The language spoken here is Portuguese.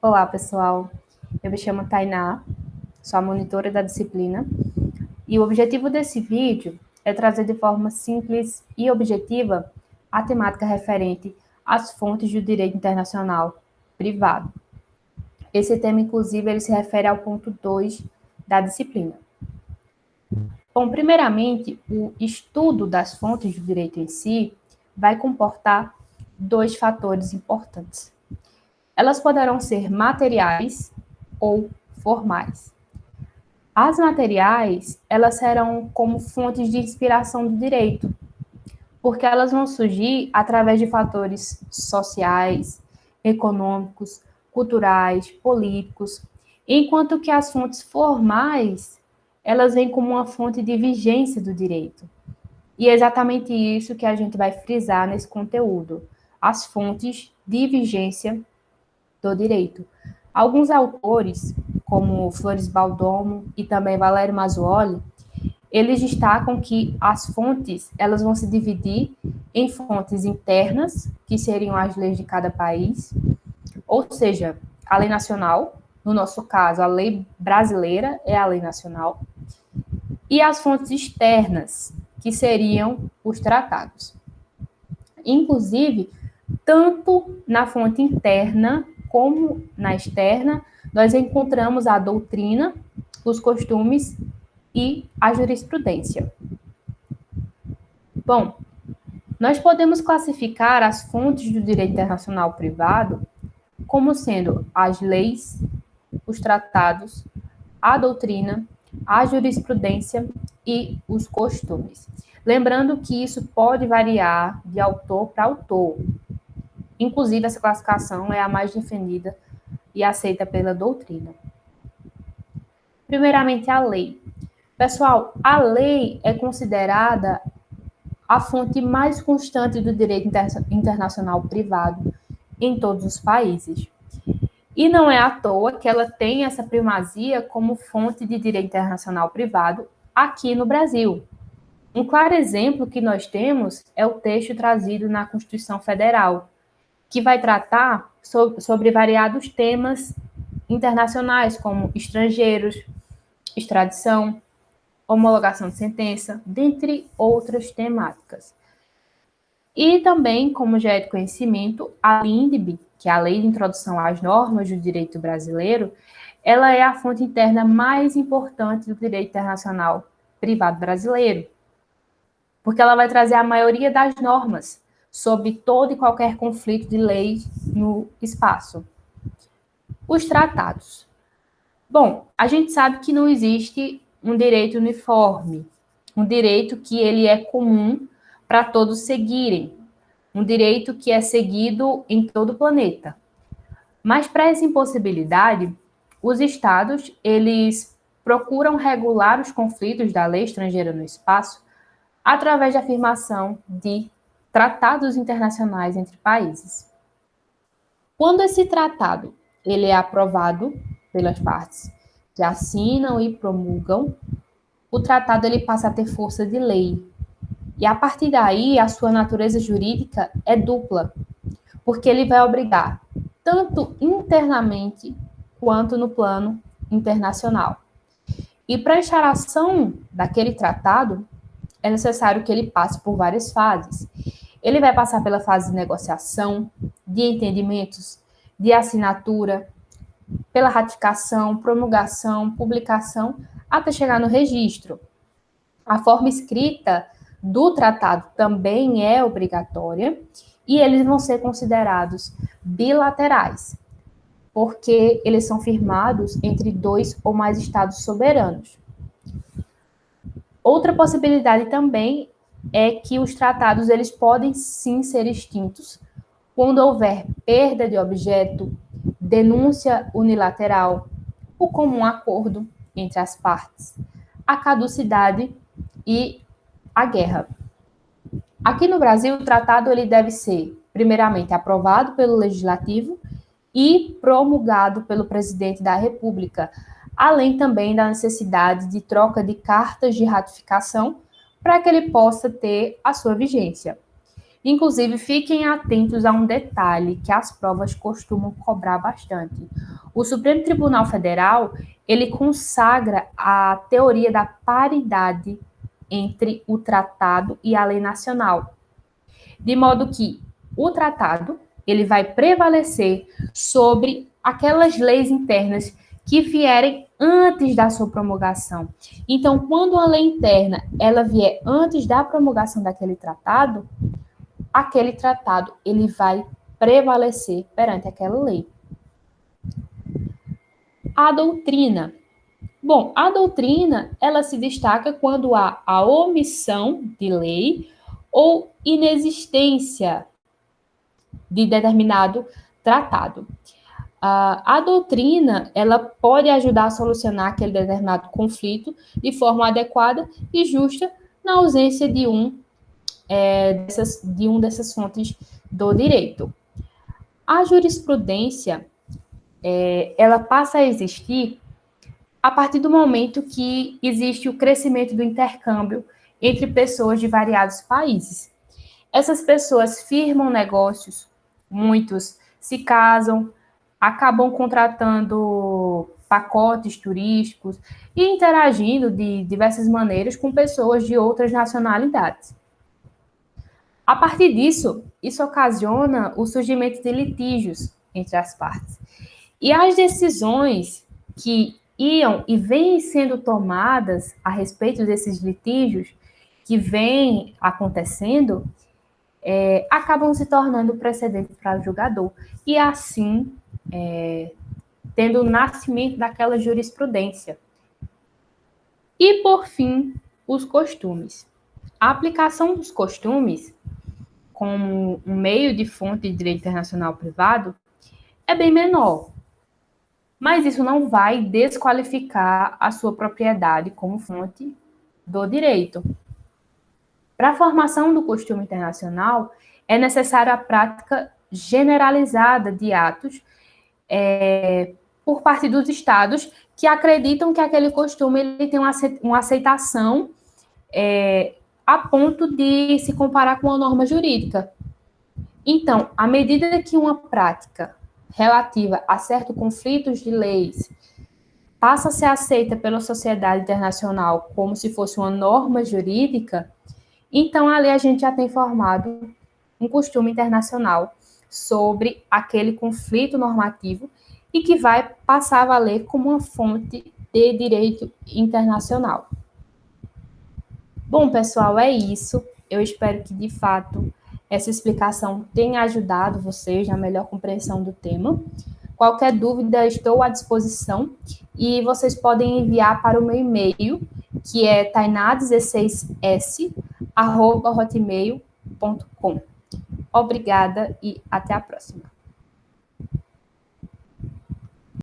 Olá, pessoal. Eu me chamo Tainá, sou a monitora da disciplina, e o objetivo desse vídeo é trazer de forma simples e objetiva a temática referente às fontes do direito internacional privado. Esse tema, inclusive, ele se refere ao ponto 2 da disciplina. Bom, primeiramente, o estudo das fontes do direito em si vai comportar dois fatores importantes. Elas poderão ser materiais ou formais. As materiais, elas serão como fontes de inspiração do direito, porque elas vão surgir através de fatores sociais, econômicos, culturais, políticos, enquanto que as fontes formais, elas vêm como uma fonte de vigência do direito. E é exatamente isso que a gente vai frisar nesse conteúdo, as fontes de vigência do direito. Alguns autores, como Flores Baldomo e também Valério Mazzuoli, eles destacam que as fontes elas vão se dividir em fontes internas, que seriam as leis de cada país, ou seja, a lei nacional, no nosso caso, a lei brasileira é a lei nacional, e as fontes externas, que seriam os tratados. Inclusive, tanto na fonte interna como na externa, nós encontramos a doutrina, os costumes e a jurisprudência. Bom, nós podemos classificar as fontes do direito internacional privado como sendo as leis, os tratados, a doutrina, a jurisprudência e os costumes. Lembrando que isso pode variar de autor para autor. Inclusive, essa classificação é a mais defendida e aceita pela doutrina. Primeiramente, a lei. Pessoal, a lei é considerada a fonte mais constante do direito internacional privado em todos os países. E não é à toa que ela tem essa primazia como fonte de direito internacional privado aqui no Brasil. Um claro exemplo que nós temos é o texto trazido na Constituição Federal, que vai tratar sobre variados temas internacionais, como estrangeiros, extradição, homologação de sentença, dentre outras temáticas. E também, como já é de conhecimento, a LINDB, que é a Lei de Introdução às Normas do Direito Brasileiro, ela é a fonte interna mais importante do direito internacional privado brasileiro, porque ela vai trazer a maioria das normas sobre todo e qualquer conflito de lei no espaço. Os tratados. Bom, a gente sabe que não existe um direito uniforme, um direito que ele é comum para todos seguirem, um direito que é seguido em todo o planeta. Mas para essa impossibilidade, os estados, eles procuram regular os conflitos da lei estrangeira no espaço através da afirmação de tratados internacionais entre países. Quando esse tratado ele é aprovado pelas partes que assinam e promulgam, o tratado ele passa a ter força de lei. E a partir daí, a sua natureza jurídica é dupla, porque ele vai obrigar tanto internamente quanto no plano internacional. E para a instauração daquele tratado, é necessário que ele passe por várias fases. Ele vai passar pela fase de negociação, de entendimentos, de assinatura, pela ratificação, promulgação, publicação, até chegar no registro. A forma escrita do tratado também é obrigatória e eles vão ser considerados bilaterais, porque eles são firmados entre 2 ou mais estados soberanos. Outra possibilidade também é que os tratados eles podem sim ser extintos quando houver perda de objeto, denúncia unilateral, o comum acordo entre as partes, a caducidade e a guerra. Aqui no Brasil, o tratado ele deve ser, primeiramente, aprovado pelo Legislativo e promulgado pelo Presidente da República, além também da necessidade de troca de cartas de ratificação para que ele possa ter a sua vigência. Inclusive, fiquem atentos a um detalhe que as provas costumam cobrar bastante. O Supremo Tribunal Federal, ele consagra a teoria da paridade entre o tratado e a lei nacional, de modo que o tratado ele vai prevalecer sobre aquelas leis internas que vierem antes da sua promulgação. Então, quando a lei interna ela vier antes da promulgação daquele tratado, aquele tratado ele vai prevalecer perante aquela lei. A doutrina. Bom, a doutrina ela se destaca quando há a omissão de lei ou inexistência de determinado tratado. A doutrina ela pode ajudar a solucionar aquele determinado conflito de forma adequada e justa na ausência de dessas fontes do direito. A jurisprudência ela passa a existir a partir do momento que existe o crescimento do intercâmbio entre pessoas de variados países. Essas pessoas firmam negócios, muitos se casam, acabam contratando pacotes turísticos e interagindo de diversas maneiras com pessoas de outras nacionalidades. A partir disso, isso ocasiona o surgimento de litígios entre as partes. E as decisões que iam e vêm sendo tomadas a respeito desses litígios que vêm acontecendo, acabam se tornando precedentes para o julgador. E assim, tendo o nascimento daquela jurisprudência. E, por fim, os costumes. A aplicação dos costumes como um meio de fonte de direito internacional privado é bem menor. Mas isso não vai desqualificar a sua propriedade como fonte do direito. Para a formação do costume internacional, é necessária a prática generalizada de atos por parte dos estados que acreditam que aquele costume ele tem uma aceitação a ponto de se comparar com a norma jurídica. Então, à medida que uma prática relativa a certos conflitos de leis passa a ser aceita pela sociedade internacional como se fosse uma norma jurídica, então ali a gente já tem formado um costume internacional sobre aquele conflito normativo e que vai passar a valer como uma fonte de direito internacional. Bom, pessoal, é isso. Eu espero que, de fato, essa explicação tenha ajudado vocês na melhor compreensão do tema. Qualquer dúvida, estou à disposição e vocês podem enviar para o meu e-mail, que é tainá16s@hotmail.com. Obrigada e até a próxima.